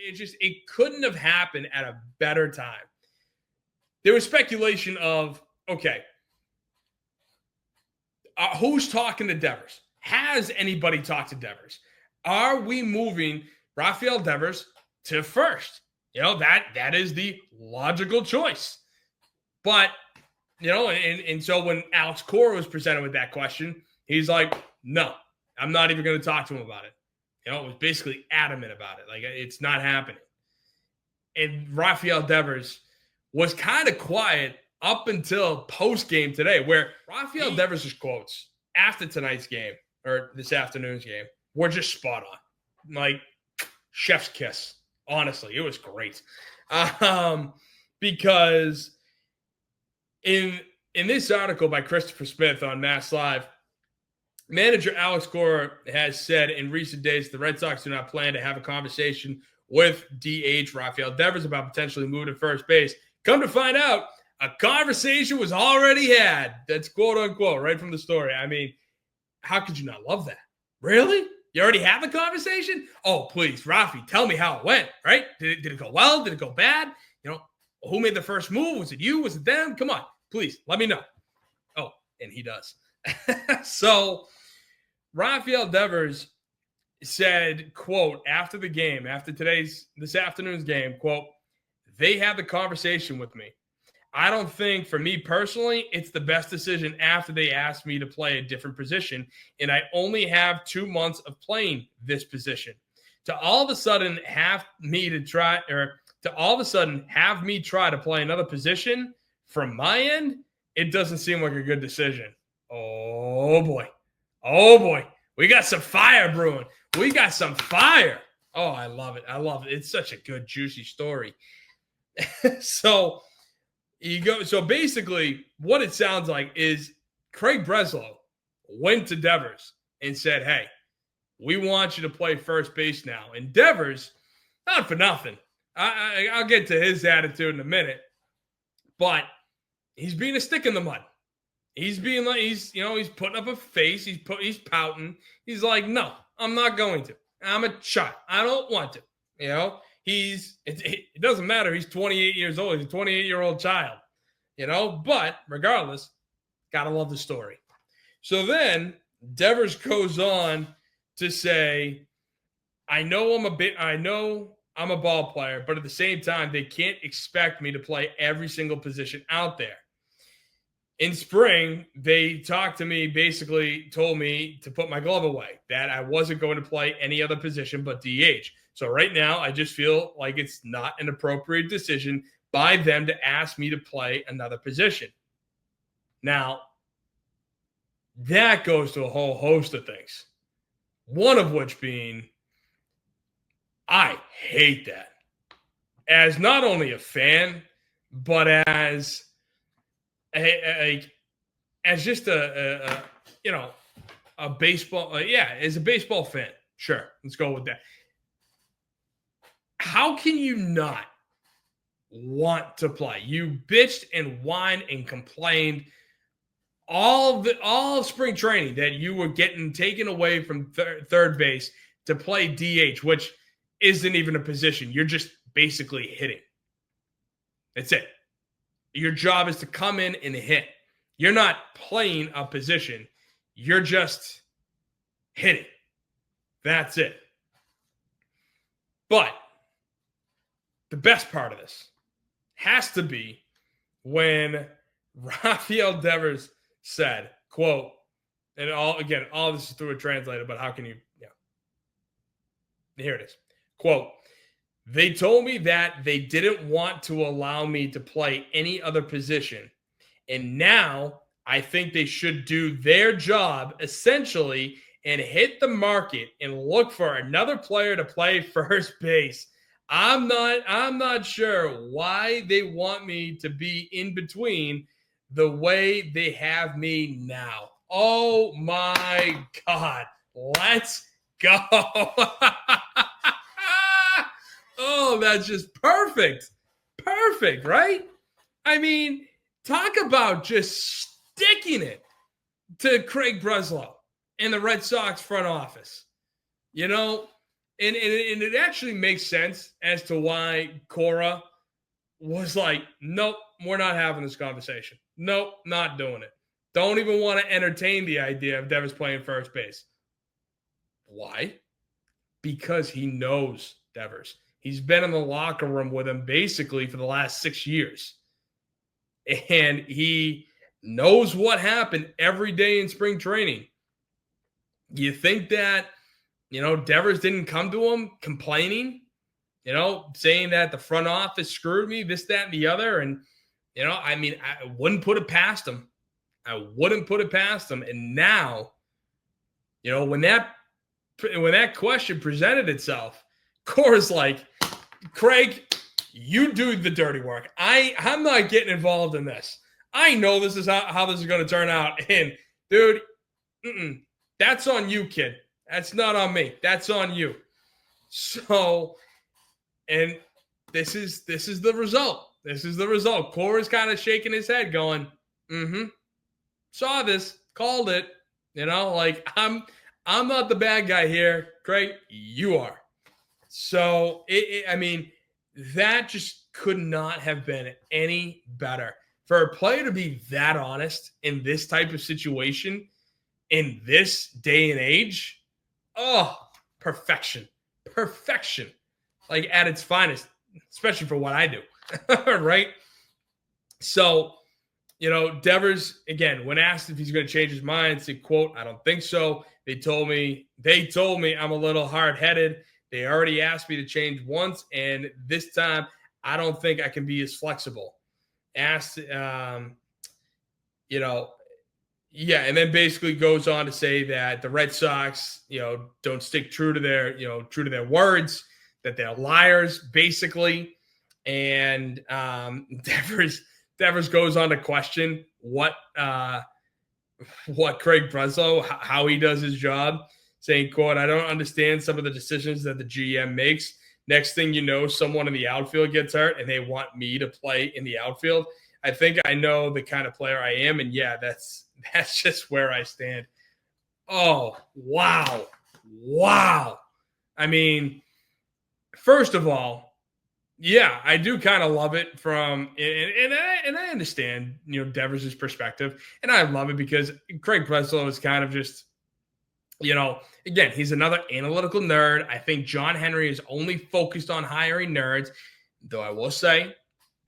it couldn't have happened at a better time. There was speculation of, okay, who's talking to Devers? Has anybody talked to Devers? Are we moving Rafael Devers to first? That is the logical choice. But, and so when Alex Cora was presented with that question, he's like, no, I'm not even going to talk to him about it. It was basically adamant about it. Like, it's not happening. And Rafael Devers was kind of quiet up until post-game today, where Rafael Devers' quotes after tonight's game, or this afternoon's game, were just spot on. Like, chef's kiss. Honestly, it was great. Because in this article by Christopher Smith on Mass Live, manager Alex Cora has said in recent days the Red Sox do not plan to have a conversation with DH Rafael Devers about potentially moving to first base. Come to find out, a conversation was already had. That's quote unquote right from the story. I mean, how could you not love that? Really? You already have the conversation? Oh, please, Rafi, tell me how it went, right? Did it go well? Did it go bad? Who made the first move? Was it you? Was it them? Come on, please, let me know. Oh, and he does. So Rafael Devers said, quote, after the game, after this afternoon's game, quote, they had the conversation with me. I don't think, for me personally, it's the best decision after they asked me to play a different position, and I only have 2 months of playing this position. To all of a sudden have me try to play another position from my end, it doesn't seem like a good decision. Oh, boy. We got some fire brewing. We got some fire. Oh, I love it. It's such a good, juicy story. So basically what it sounds like is Craig Breslow went to Devers and said, hey, we want you to play first base now. And Devers, not for nothing, I'll get to his attitude in a minute, but he's being a stick in the mud. He's being like, he's putting up a face. He's pouting. He's like, no, I'm not going to. I'm a child. I don't want to. It doesn't matter. He's 28 years old. He's a 28-year-old child, but regardless, gotta love the story. So then Devers goes on to say, I know I'm a ball player, but at the same time, they can't expect me to play every single position out there. In spring, they talked to me, basically told me to put my glove away, that I wasn't going to play any other position but DH. So right now, I just feel like it's not an appropriate decision by them to ask me to play another position. Now, that goes to a whole host of things. One of which being, I hate that. As not only a fan, but as just a baseball, as a baseball fan. Sure, let's go with that. How can you not want to play? You bitched and whined and complained all of spring training that you were getting taken away from third base to play DH, which isn't even a position. You're just basically hitting. That's it. Your job is to come in and hit. You're not playing a position. You're just hitting. That's it. But the best part of this has to be when Rafael Devers said, quote, and all this is through a translator, but how can you, here it is. Quote, they told me that they didn't want to allow me to play any other position. And now I think they should do their job essentially and hit the market and look for another player to play first base. I'm not sure why they want me to be in between the way they have me now. Oh my God. Let's go. Oh, that's just perfect. Perfect, right? I mean, talk about just sticking it to Craig Breslow and the Red Sox front office. And it actually makes sense as to why Cora was like, nope, we're not having this conversation. Nope, not doing it. Don't even want to entertain the idea of Devers playing first base. Why? Because he knows Devers. He's been in the locker room with him basically for the last 6 years. And he knows what happened every day in spring training. You think that, Devers didn't come to him complaining, saying that the front office screwed me, this, that, and the other. And, I wouldn't put it past him. I wouldn't put it past him. And now, when that question presented itself, Cora's like, Craig, you do the dirty work. I'm not getting involved in this. I know this is how this is going to turn out. And, dude, that's on you, kid. That's not on me. That's on you. So, and this is the result. This is the result. Cora's kind of shaking his head going, saw this, called it. I'm not the bad guy here. Craig, you are. So, that just could not have been any better. For a player to be that honest in this type of situation, in this day and age, perfection. Perfection. Like at its finest, especially for what I do. Right? So, Devers, again, when asked if he's going to change his mind, said, quote, I don't think so. They told me I'm a little hard-headed. They already asked me to change once, and this time I don't think I can be as flexible. Asked, and then basically goes on to say that the Red Sox, don't stick true to their words, that they're liars, basically. And Devers goes on to question what Craig Breslow, how he does his job, saying, quote, I don't understand some of the decisions that the GM makes. Next thing you know, someone in the outfield gets hurt and they want me to play in the outfield. I think I know the kind of player I am. And yeah, that's just where I stand. Oh, wow. Wow. I mean, first of all, yeah, I do kind of love it from, and I understand, Devers' perspective, and I love it because Craig Breslow is kind of just, again, he's another analytical nerd. I think John Henry is only focused on hiring nerds, though I will say,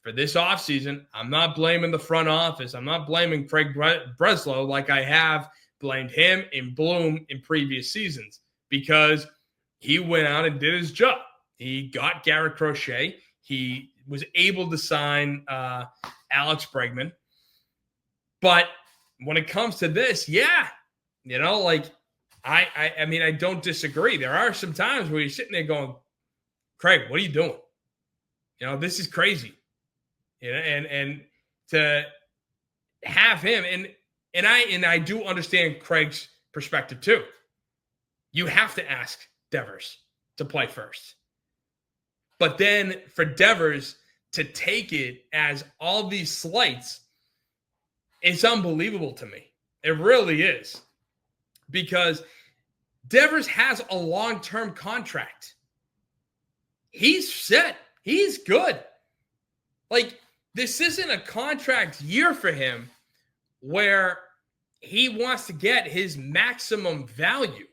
for this offseason, I'm not blaming the front office. I'm not blaming Craig Breslow like I have blamed him and Bloom in previous seasons because he went out and did his job. He got Garrett Crochet. He was able to sign Alex Bregman. But when it comes to this, I don't disagree. There are some times where you're sitting there going, Craig, what are you doing? This is crazy. And to have him, and I do understand Craig's perspective too. You have to ask Devers to play first. But then for Devers to take it as all these slights, it's unbelievable to me. It really is. Because Devers has a long-term contract. He's set. He's good. This isn't a contract year for him where he wants to get his maximum value,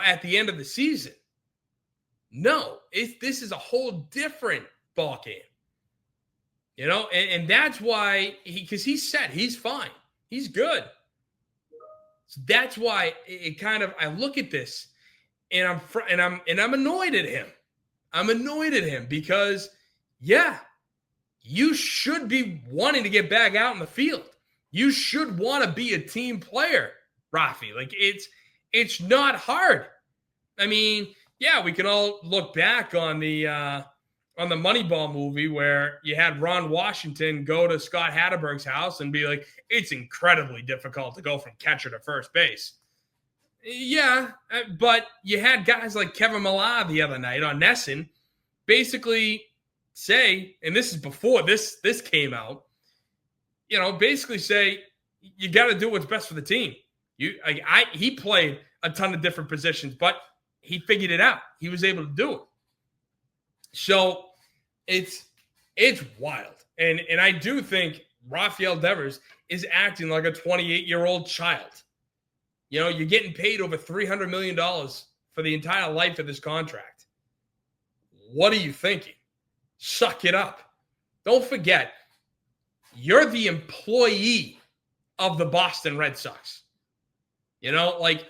at the end of the season. No, this is a whole different ball game. And that's why because he's set, he's fine, he's good. So that's why I look at this and I'm annoyed at him. I'm annoyed at him because you should be wanting to get back out in the field. You should want to be a team player, Rafi. It's not hard. I mean, we can all look back on the Moneyball movie where you had Ron Washington go to Scott Hatterberg's house and be like, it's incredibly difficult to go from catcher to first base. Yeah, but you had guys like Kevin Millar the other night on Nesson basically say, and this is before this came out, basically say, you got to do what's best for the team. He played a ton of different positions, but he figured it out. He was able to do it. So it's wild. And I do think Rafael Devers is acting like a 28-year-old child. You know, you're getting paid over $300 million for the entire life of this contract. What are you thinking? Suck it up. Don't forget, you're the employee of the Boston Red Sox. You know, like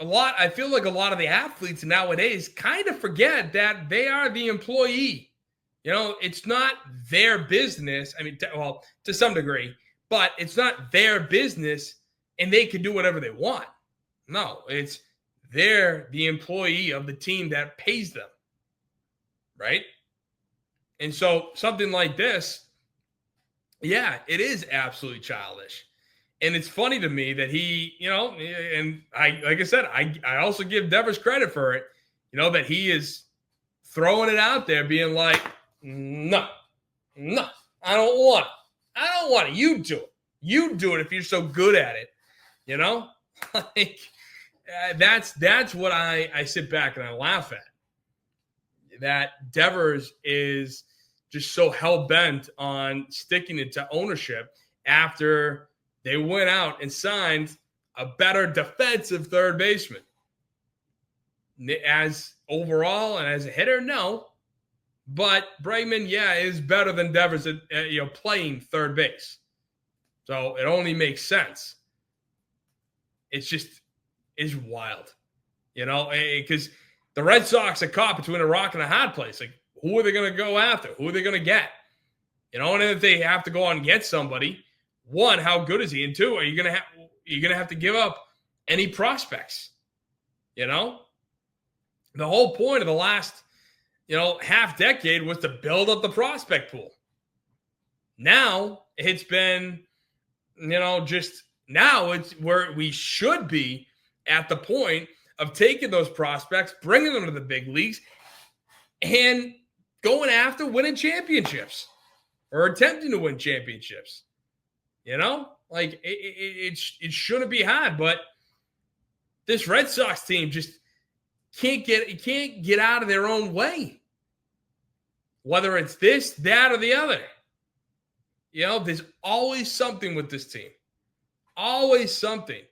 I feel like a lot of the athletes nowadays kind of forget that they are the employee. You know, it's not their business. I mean, to some degree, but it's not their business and they can do whatever they want. No, they're the employee of the team that pays them. Right? And so something like this, yeah, it is absolutely childish. And it's funny to me that he, you know, and like I said, I also give Devers credit for it, you know, that he is throwing it out there being like, no, I don't want it. I don't want it. You do it. You do it if you're so good at it. You know, like that's what I sit back and I laugh at. That Devers is just so hell-bent on sticking it to ownership after they went out and signed a better defensive third baseman. As overall and as a hitter, no. But Bregman, yeah, is better than Devers at playing third base. So it only makes sense. It's wild. You know, because the Red Sox are caught between a rock and a hard place. Like, who are they going to go after? Who are they going to get? You know, and if they have to go on and get somebody, one, how good is he? And two, are you going to have to give up any prospects? You know, the whole point of the last, half decade was to build up the prospect pool. Now it's been, now it's where we should be at the point of taking those prospects, bringing them to the big leagues, and going after winning championships or attempting to win championships. You know, like it shouldn't be hard, but this Red Sox team just can't get out of their own way. Whether it's this, that, or the other. You know, there's always something with this team. Always something.